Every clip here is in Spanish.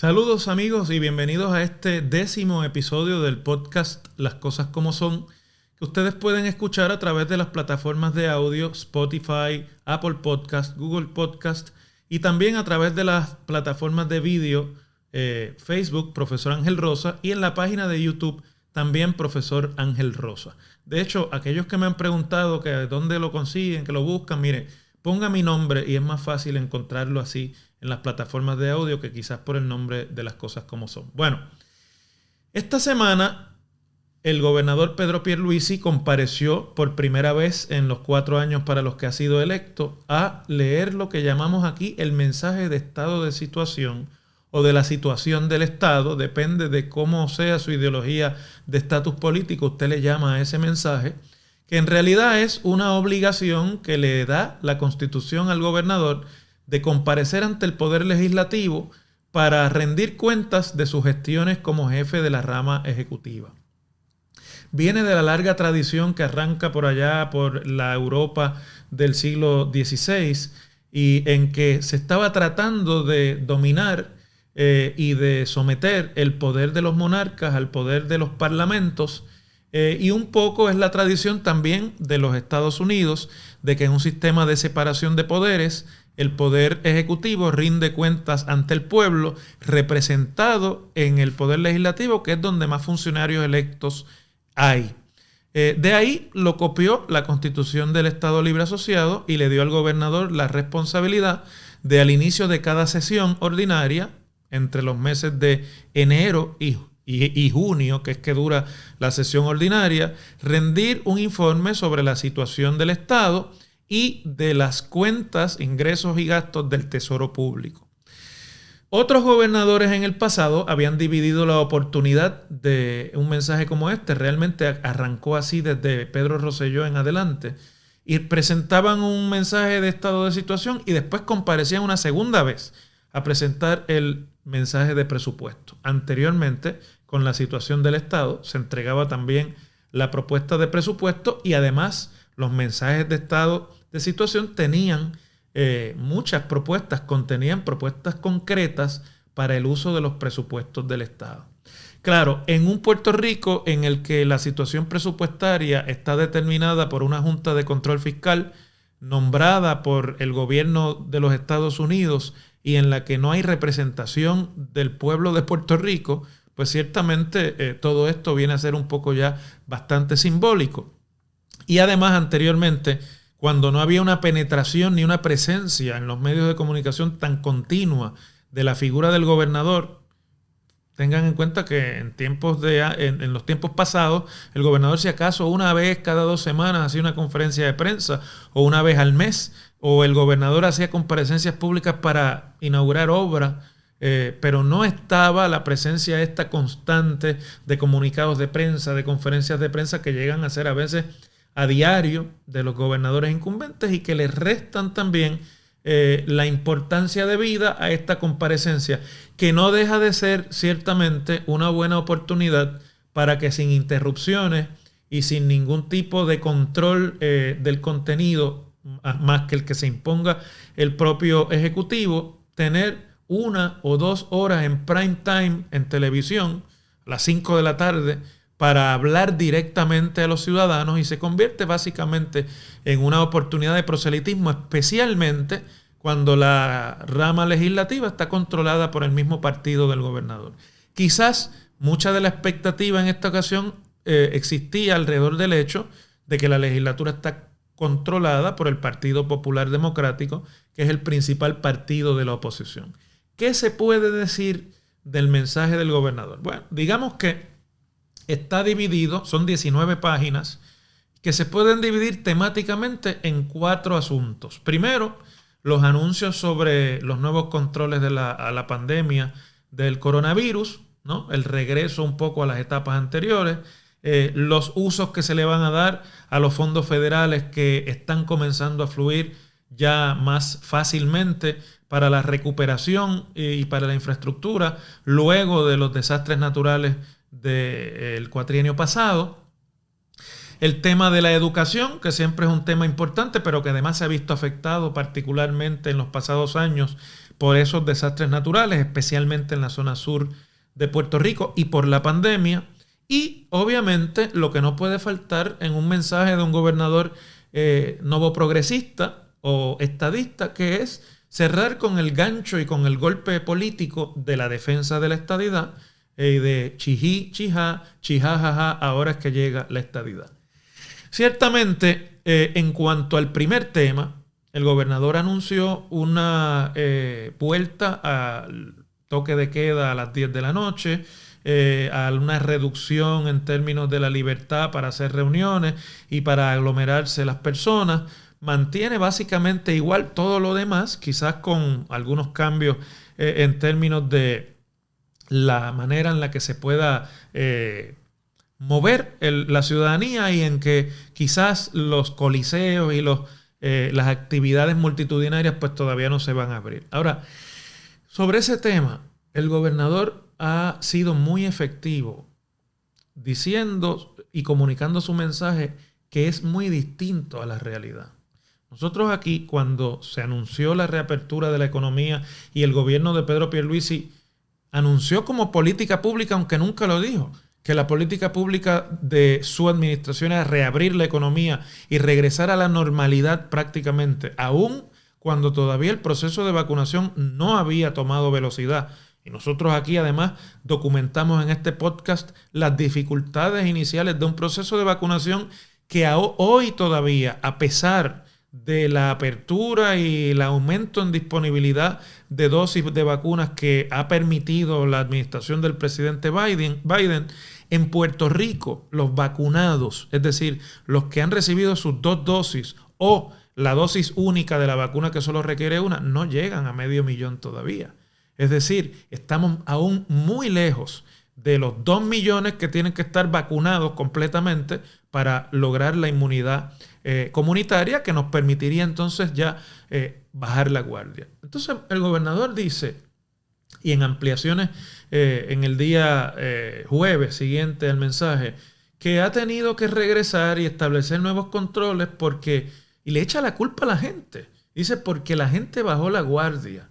Saludos amigos y bienvenidos a este 10º episodio del podcast Las Cosas Como Son, que ustedes pueden escuchar a través de las plataformas de audio Spotify, Apple Podcast, Google Podcast y también a través de las plataformas de vídeo Facebook, Profesor Ángel Rosa, y en la página de YouTube también Profesor Ángel Rosa. De hecho, aquellos que me han preguntado que dónde lo consiguen, que lo buscan, mire, ponga mi nombre y es más fácil encontrarlo así en las plataformas de audio que quizás por el nombre de Las Cosas Como Son. Bueno, esta semana el gobernador Pedro Pierluisi compareció por primera vez en los 4 años para los que ha sido electo a leer lo que llamamos aquí el mensaje de estado de situación o de la situación del Estado. Depende de cómo sea su ideología de estatus político, usted le llama a ese mensaje, que en realidad es una obligación que le da la Constitución al gobernador de comparecer ante el Poder Legislativo para rendir cuentas de sus gestiones como jefe de la rama ejecutiva. Viene de la larga tradición que arranca por allá, por la Europa del siglo XVI, y en que se estaba tratando de dominar y de someter el poder de los monarcas al poder de los parlamentos, y un poco es la tradición también de los Estados Unidos, de que en un sistema de separación de poderes, el poder ejecutivo rinde cuentas ante el pueblo, representado en el poder legislativo, que es donde más funcionarios electos hay. De ahí lo copió la Constitución del Estado Libre Asociado y le dio al gobernador la responsabilidad de, al inicio de cada sesión ordinaria, entre los meses de enero y junio, que es que dura la sesión ordinaria, rendir un informe sobre la situación del Estado y de las cuentas, ingresos y gastos del Tesoro Público. Otros gobernadores en el pasado habían dividido la oportunidad de un mensaje como este. Realmente arrancó así desde Pedro Rosselló en adelante. Y presentaban un mensaje de estado de situación y después comparecían una segunda vez a presentar el mensaje de presupuesto. Anteriormente, con la situación del Estado, se entregaba también la propuesta de presupuesto y además los mensajes de estado de situación tenían muchas propuestas, contenían propuestas concretas para el uso de los presupuestos del Estado. Claro, en un Puerto Rico en el que la situación presupuestaria está determinada por una Junta de Control Fiscal nombrada por el gobierno de los Estados Unidos y en la que no hay representación del pueblo de Puerto Rico, pues ciertamente todo esto viene a ser un poco ya bastante simbólico. Y además anteriormente, cuando no había una penetración ni una presencia en los medios de comunicación tan continua de la figura del gobernador, tengan en cuenta que en los tiempos pasados, el gobernador, si acaso una vez cada 2 semanas hacía una conferencia de prensa, o una vez al mes, o el gobernador hacía comparecencias públicas para inaugurar obras, pero no estaba la presencia esta constante de comunicados de prensa, de conferencias de prensa que llegan a ser a veces a diario de los gobernadores incumbentes y que les restan también la importancia debida a esta comparecencia, que no deja de ser ciertamente una buena oportunidad para que sin interrupciones y sin ningún tipo de control del contenido, más que el que se imponga el propio Ejecutivo, tener 1 o 2 horas en prime time en televisión, a las 5 de la tarde, para hablar directamente a los ciudadanos, y se convierte básicamente en una oportunidad de proselitismo, especialmente cuando la rama legislativa está controlada por el mismo partido del gobernador. Quizás mucha de la expectativa en esta ocasión existía alrededor del hecho de que la legislatura está controlada por el Partido Popular Democrático, que es el principal partido de la oposición. ¿Qué se puede decir del mensaje del gobernador? Bueno, digamos que está dividido, son 19 páginas, que se pueden dividir temáticamente en 4 asuntos. Primero, los anuncios sobre los nuevos controles a la pandemia del coronavirus, ¿no? El regreso un poco a las etapas anteriores, los usos que se le van a dar a los fondos federales que están comenzando a fluir ya más fácilmente para la recuperación y para la infraestructura luego de los desastres naturales del cuatrienio pasado. El tema de la educación, que siempre es un tema importante, pero que además se ha visto afectado particularmente en los pasados años por esos desastres naturales, especialmente en la zona sur de Puerto Rico y por la pandemia. Y obviamente lo que no puede faltar en un mensaje de un gobernador nuevo progresista o estadista, que es cerrar con el gancho y con el golpe político de la defensa de la estadidad y de chijí, chijá, chijajaja, ahora es que llega la estadidad. Ciertamente, en cuanto al primer tema, el gobernador anunció una vuelta al toque de queda a las 10 de la noche, a una reducción en términos de la libertad para hacer reuniones y para aglomerarse las personas. Mantiene básicamente igual todo lo demás, quizás con algunos cambios en términos de la manera en la que se pueda mover la ciudadanía y en que quizás los coliseos y las actividades multitudinarias pues todavía no se van a abrir. Ahora, sobre ese tema, el gobernador ha sido muy efectivo diciendo y comunicando su mensaje que es muy distinto a la realidad. Nosotros aquí, cuando se anunció la reapertura de la economía y el gobierno de Pedro Pierluisi anunció como política pública, aunque nunca lo dijo, que la política pública de su administración era reabrir la economía y regresar a la normalidad prácticamente, aún cuando todavía el proceso de vacunación no había tomado velocidad. Y nosotros aquí además documentamos en este podcast las dificultades iniciales de un proceso de vacunación que hoy todavía, a pesar de la apertura y el aumento en disponibilidad de dosis de vacunas que ha permitido la administración del presidente Biden, en Puerto Rico los vacunados, es decir, los que han recibido sus 2 dosis o la dosis única de la vacuna que solo requiere una, no llegan a 500,000 todavía. Es decir, estamos aún muy lejos de los 2 millones que tienen que estar vacunados completamente para lograr la inmunidad comunitaria que nos permitiría entonces ya bajar la guardia. Entonces el gobernador dice, y en ampliaciones en el día jueves siguiente al mensaje, que ha tenido que regresar y establecer nuevos controles y le echa la culpa a la gente. Dice, porque la gente bajó la guardia.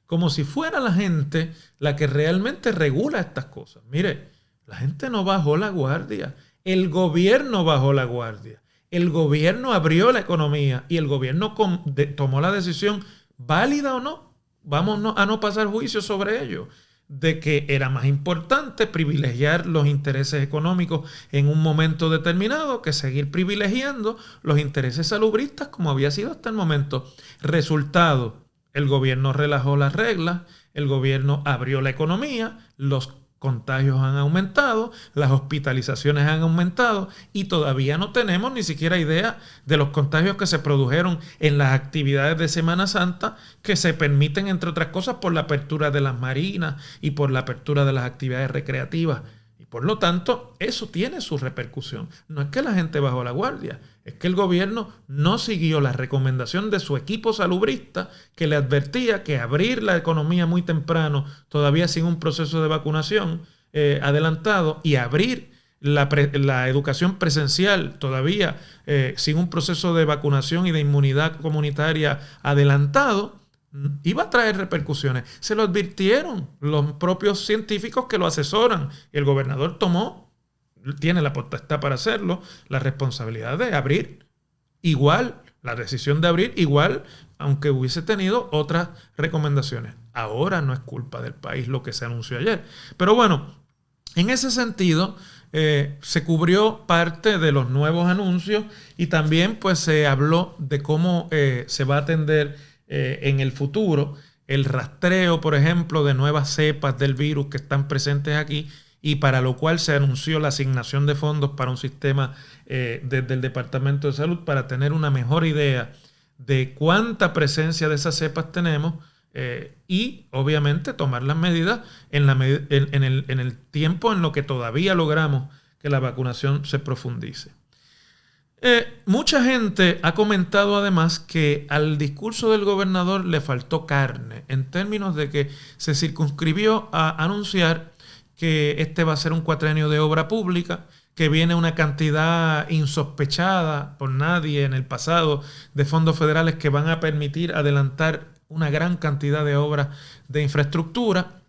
Como si fuera la gente la que realmente regula estas cosas. Mire, la gente no bajó la guardia. El gobierno bajó la guardia. El gobierno abrió la economía y el gobierno tomó la decisión, válida o no, vamos a no pasar juicio sobre ello, de que era más importante privilegiar los intereses económicos en un momento determinado que seguir privilegiando los intereses salubristas como había sido hasta el momento. Resultado, el gobierno relajó las reglas, el gobierno abrió la economía, los contagios han aumentado, las hospitalizaciones han aumentado y todavía no tenemos ni siquiera idea de los contagios que se produjeron en las actividades de Semana Santa que se permiten, entre otras cosas, por la apertura de las marinas y por la apertura de las actividades recreativas. Y por lo tanto, eso tiene su repercusión. No es que la gente bajó la guardia, es que el gobierno no siguió la recomendación de su equipo salubrista que le advertía que abrir la economía muy temprano, todavía sin un proceso de vacunación adelantado, y abrir la educación presencial todavía sin un proceso de vacunación y de inmunidad comunitaria adelantado, iba a traer repercusiones. Se lo advirtieron los propios científicos que lo asesoran. Y el gobernador tiene la potestad para hacerlo, la responsabilidad de abrir igual, la decisión de abrir igual, aunque hubiese tenido otras recomendaciones. Ahora no es culpa del país lo que se anunció ayer. Pero bueno, en ese sentido se cubrió parte de los nuevos anuncios y también pues se habló de cómo se va a atender en el futuro el rastreo, por ejemplo, de nuevas cepas del virus que están presentes aquí, y para lo cual se anunció la asignación de fondos para un sistema desde el Departamento de Salud para tener una mejor idea de cuánta presencia de esas cepas tenemos y obviamente tomar las medidas en el tiempo en lo que todavía logramos que la vacunación se profundice. Mucha gente ha comentado además que al discurso del gobernador le faltó carne, en términos de que se circunscribió a anunciar que este va a ser un cuatrienio de obra pública, que viene una cantidad insospechada por nadie en el pasado de fondos federales que van a permitir adelantar una gran cantidad de obras de infraestructura,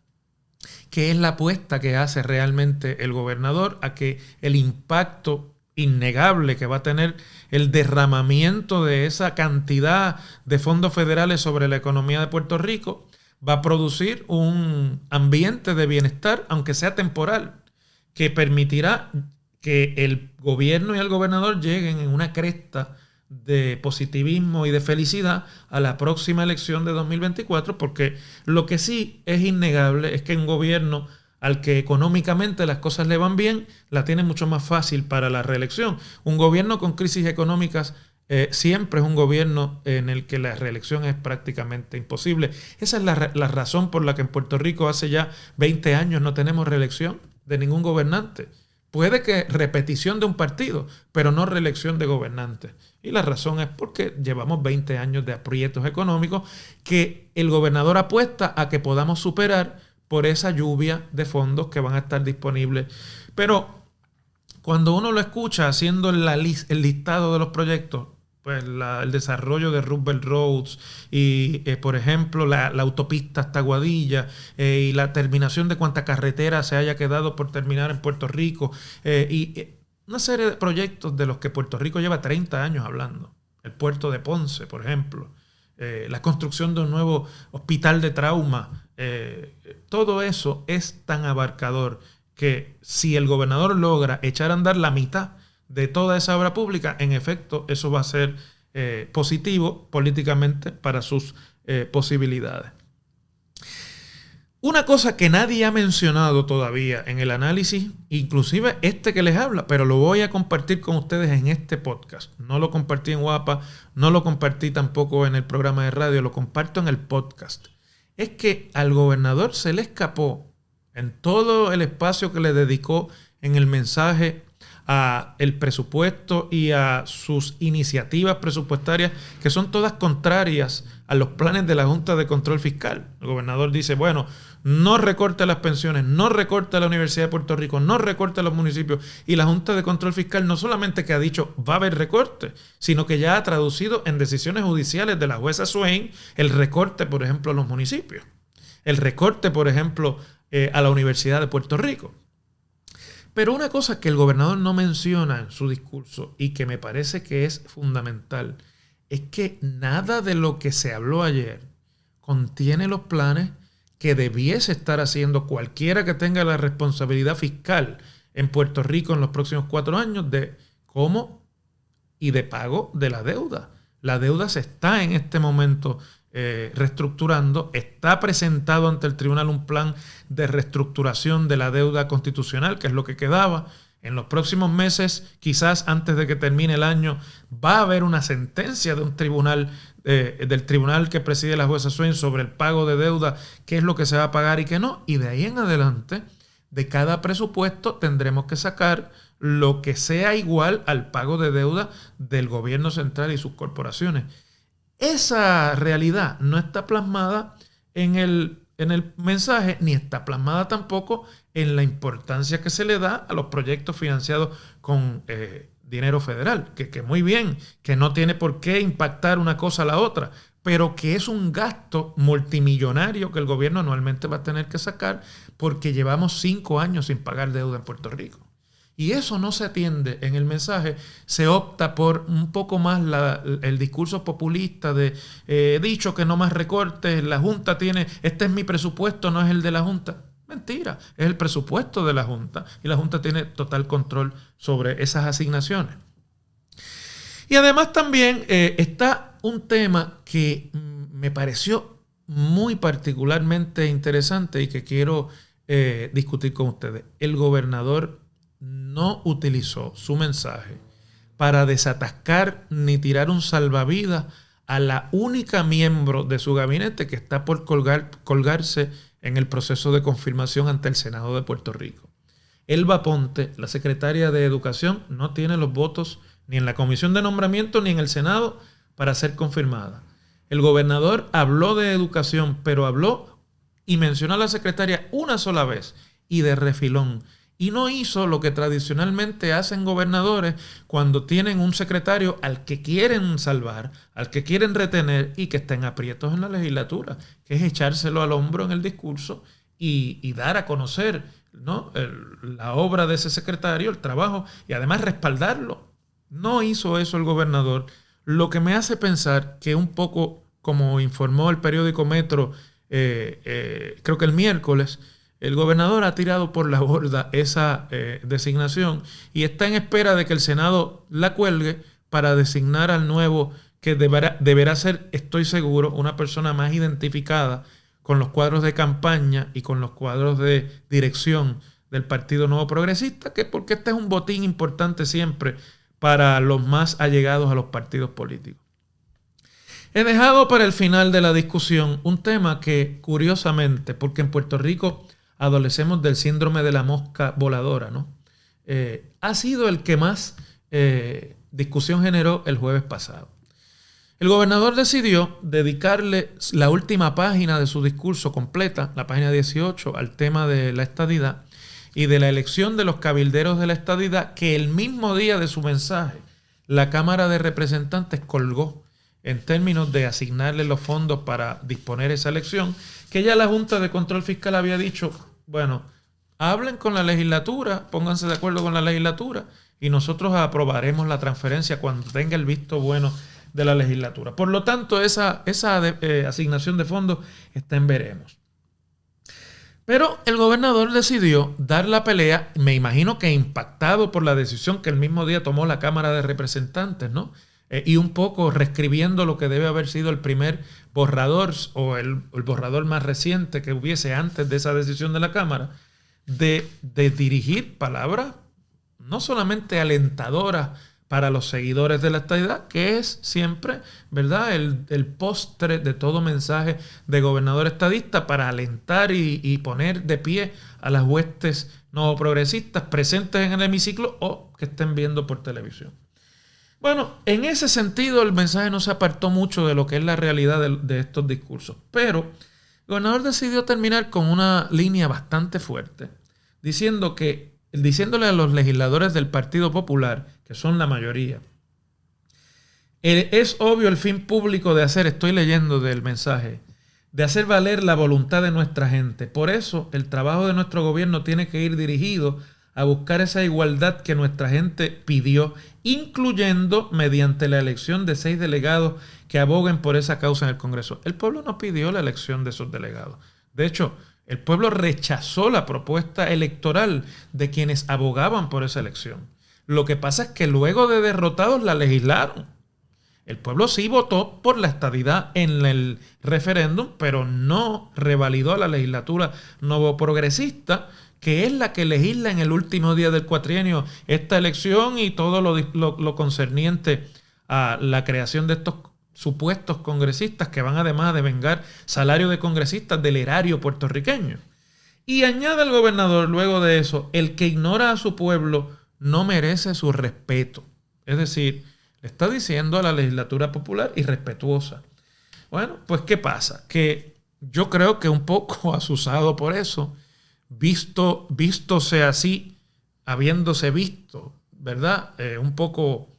que es la apuesta que hace realmente el gobernador a que el impacto innegable que va a tener el derramamiento de esa cantidad de fondos federales sobre la economía de Puerto Rico va a producir un ambiente de bienestar, aunque sea temporal, que permitirá que el gobierno y el gobernador lleguen en una cresta de positivismo y de felicidad a la próxima elección de 2024, porque lo que sí es innegable es que un gobierno al que económicamente las cosas le van bien, la tiene mucho más fácil para la reelección. Un gobierno con crisis económicas siempre es un gobierno en el que la reelección es prácticamente imposible. Esa es la razón por la que en Puerto Rico hace ya 20 años no tenemos reelección de ningún gobernante. Puede que repetición de un partido, pero no reelección de gobernantes. Y la razón es porque llevamos 20 años de aprietos económicos que el gobernador apuesta a que podamos superar por esa lluvia de fondos que van a estar disponibles. Pero cuando uno lo escucha haciendo el listado de los proyectos, pues el desarrollo de Roosevelt Roads y, por ejemplo, la autopista hasta Aguadilla y la terminación de cuanta carretera se haya quedado por terminar en Puerto Rico y una serie de proyectos de los que Puerto Rico lleva 30 años hablando. El puerto de Ponce, por ejemplo, la construcción de un nuevo hospital de trauma. Todo eso es tan abarcador que si el gobernador logra echar a andar la mitad de toda esa obra pública, en efecto, eso va a ser positivo políticamente para sus posibilidades. Una cosa que nadie ha mencionado todavía en el análisis, inclusive que les habla, pero lo voy a compartir con ustedes en este podcast. No lo compartí en Guapa, no lo compartí tampoco en el programa de radio, lo comparto en el podcast. Es que al gobernador se le escapó en todo el espacio que le dedicó en el mensaje a el presupuesto y a sus iniciativas presupuestarias, que son todas contrarias a los planes de la Junta de Control Fiscal. El gobernador dice, bueno, no recorte las pensiones, no recorte la Universidad de Puerto Rico, no recorte los municipios. Y la Junta de Control Fiscal no solamente que ha dicho va a haber recorte, sino que ya ha traducido en decisiones judiciales de la jueza Swain el recorte, por ejemplo, a los municipios. El recorte, por ejemplo, a la Universidad de Puerto Rico. Pero una cosa que el gobernador no menciona en su discurso y que me parece que es fundamental es que nada de lo que se habló ayer contiene los planes que debiese estar haciendo cualquiera que tenga la responsabilidad fiscal en Puerto Rico en los próximos 4 años de cómo y de pago de la deuda. La deuda se está en este momento reestructurando. Está presentado ante el tribunal un plan de reestructuración de la deuda constitucional, que es lo que quedaba. En los próximos meses, quizás antes de que termine el año, va a haber una sentencia de un tribunal, del tribunal que preside la jueza Swain sobre el pago de deuda, qué es lo que se va a pagar y qué no. Y de ahí en adelante, de cada presupuesto tendremos que sacar lo que sea igual al pago de deuda del gobierno central y sus corporaciones. Esa realidad no está plasmada en el mensaje, ni está plasmada tampoco en la importancia que se le da a los proyectos financiados con dinero federal, que muy bien, que no tiene por qué impactar una cosa a la otra, pero que es un gasto multimillonario que el gobierno anualmente va a tener que sacar porque llevamos 5 años sin pagar deuda en Puerto Rico. Y eso no se atiende en el mensaje, se opta por un poco más el discurso populista de dicho que no más recortes, la Junta tiene, este es mi presupuesto, no es el de la Junta. Mentira, es el presupuesto de la Junta y la Junta tiene total control sobre esas asignaciones. Y además también está un tema que me pareció muy particularmente interesante y que quiero discutir con ustedes. El gobernador no utilizó su mensaje para desatascar ni tirar un salvavidas a la única miembro de su gabinete que está por colgarse en el proceso de confirmación ante el Senado de Puerto Rico. Elba Ponte, la secretaria de Educación, no tiene los votos ni en la Comisión de Nombramiento ni en el Senado para ser confirmada. El gobernador habló de educación, pero habló y mencionó a la secretaria una sola vez y de refilón. y no hizo lo que tradicionalmente hacen gobernadores cuando tienen un secretario al que quieren salvar, al que quieren retener y que está en aprietos en la legislatura, que es echárselo al hombro en el discurso y dar a conocer, ¿no?, la obra de ese secretario, el trabajo, y además respaldarlo. No hizo eso el gobernador, lo que me hace pensar que un poco, como informó el periódico Metro, creo que el miércoles, el gobernador ha tirado por la borda esa designación y está en espera de que el Senado la cuelgue para designar al nuevo, que deberá ser, estoy seguro, una persona más identificada con los cuadros de campaña y con los cuadros de dirección del Partido Nuevo Progresista, porque este es un botín importante siempre para los más allegados a los partidos políticos. He dejado para el final de la discusión un tema que, curiosamente, porque en Puerto Rico adolecemos del síndrome de la mosca voladora, ¿no?, ha sido el que más discusión generó el jueves pasado. El gobernador decidió dedicarle la última página de su discurso completa, la página 18, al tema de la estadidad y de la elección de los cabilderos de la estadidad, que el mismo día de su mensaje la Cámara de Representantes colgó en términos de asignarle los fondos para disponer esa elección, que ya la Junta de Control Fiscal había dicho, bueno, hablen con la legislatura, pónganse de acuerdo con la legislatura y nosotros aprobaremos la transferencia cuando tenga el visto bueno de la legislatura. Por lo tanto, esa asignación de fondos está en veremos. Pero el gobernador decidió dar la pelea, me imagino que impactado por la decisión que el mismo día tomó la Cámara de Representantes, ¿no? Y un poco reescribiendo lo que debe haber sido el primer borrador o el borrador más reciente que hubiese antes de esa decisión de la Cámara, de dirigir palabras no solamente alentadoras para los seguidores de la estadidad, que es siempre, ¿verdad?, el postre de todo mensaje de gobernador estadista, para alentar y poner de pie a las huestes no progresistas presentes en el hemiciclo o que estén viendo por televisión. Bueno, en ese sentido el mensaje no se apartó mucho de lo que es la realidad de estos discursos, pero el gobernador decidió terminar con una línea bastante fuerte, diciéndole a los legisladores del Partido Popular, que son la mayoría, es obvio el fin público de hacer, estoy leyendo del mensaje, de hacer valer la voluntad de nuestra gente. Por eso el trabajo de nuestro gobierno tiene que ir dirigido a buscar esa igualdad que nuestra gente pidió, incluyendo mediante la elección de 6 delegados que aboguen por esa causa en el Congreso. El pueblo no pidió la elección de esos delegados. De hecho, el pueblo rechazó la propuesta electoral de quienes abogaban por esa elección. Lo que pasa es que luego de derrotados la legislaron. El pueblo sí votó por la estadidad en el referéndum, pero no revalidó a la legislatura nuevo progresista, que es la que legisla en el último día del cuatrienio esta elección y todo lo concerniente a la creación de estos supuestos congresistas que van además a devengar salario de congresistas del erario puertorriqueño. Y añade el gobernador luego de eso, el que ignora a su pueblo no merece su respeto. Es decir, le está diciendo a la legislatura popular irrespetuosa. Bueno, pues ¿qué pasa? Que yo creo que un poco asusado por eso, vístose así, habiéndose visto, ¿verdad? Un poco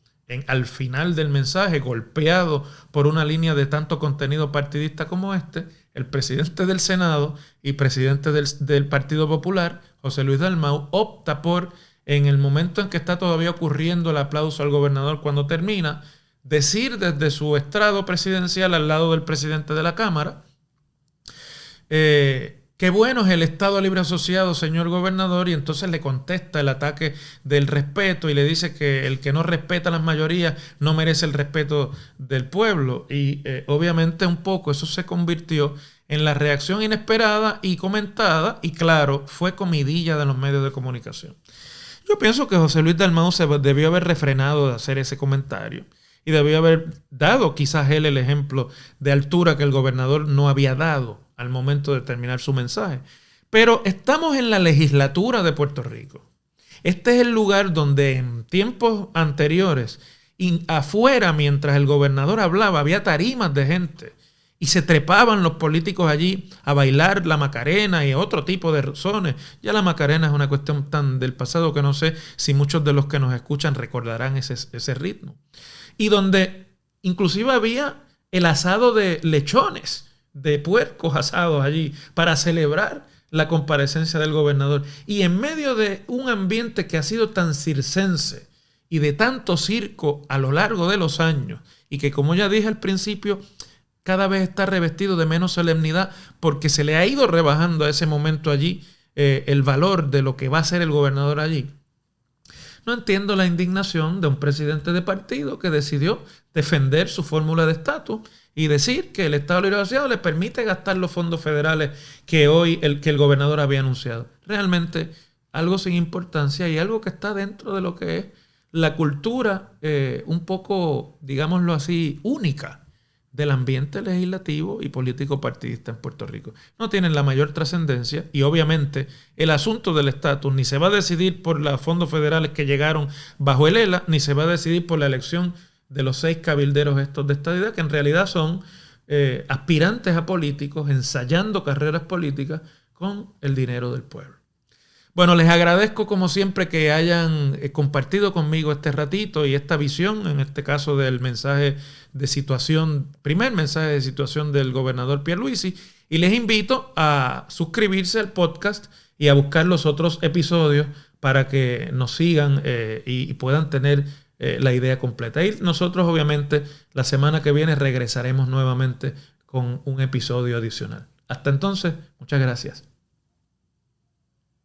al final del mensaje, golpeado por una línea de tanto contenido partidista como este, el presidente del Senado y presidente del Partido Popular, José Luis Dalmau, opta por, en el momento en que está todavía ocurriendo el aplauso al gobernador cuando termina, decir desde su estrado presidencial al lado del presidente de la Cámara, qué bueno es el Estado Libre Asociado, señor gobernador, y entonces le contesta el ataque del respeto y le dice que el que no respeta a las mayorías no merece el respeto del pueblo. Y obviamente un poco eso se convirtió en la reacción inesperada y comentada, y claro, fue comidilla de los medios de comunicación. Yo pienso que José Luis Dalmau se debió haber refrenado de hacer ese comentario y debió haber dado quizás él el ejemplo de altura que el gobernador no había dado al momento de terminar su mensaje. Pero estamos en la legislatura de Puerto Rico. Este es el lugar donde en tiempos anteriores, afuera, mientras el gobernador hablaba, había tarimas de gente. y se trepaban los políticos allí a bailar la Macarena y otro tipo de sones. Ya la Macarena es una cuestión tan del pasado que no sé si muchos de los que nos escuchan recordarán ese ritmo. Y donde inclusive había el asado de lechones, de puercos asados allí para celebrar la comparecencia del gobernador. Y en medio de un ambiente que ha sido tan circense y de tanto circo a lo largo de los años, y que, como ya dije al principio, cada vez está revestido de menos solemnidad porque se le ha ido rebajando a ese momento allí el valor de lo que va a ser el gobernador allí. No entiendo la indignación de un presidente de partido que decidió defender su fórmula de estatus y decir que el Estado Libre Asociado le permite gastar los fondos federales que el gobernador había anunciado. Realmente algo sin importancia y algo que está dentro de lo que es la cultura un poco, digámoslo así, única del ambiente legislativo y político partidista en Puerto Rico. No tienen la mayor trascendencia y obviamente el asunto del estatus ni se va a decidir por los fondos federales que llegaron bajo el ELA, ni se va a decidir por la elección de los 6 cabilderos estos de estadidad, que en realidad son aspirantes a políticos ensayando carreras políticas con el dinero del pueblo. Bueno, les agradezco como siempre que hayan compartido conmigo este ratito y esta visión, en este caso del mensaje de situación, primer mensaje de situación del gobernador Pierluisi, y les invito a suscribirse al podcast y a buscar los otros episodios para que nos sigan y puedan tener la idea completa. Y nosotros obviamente la semana que viene regresaremos nuevamente con un episodio adicional. Hasta entonces, muchas gracias.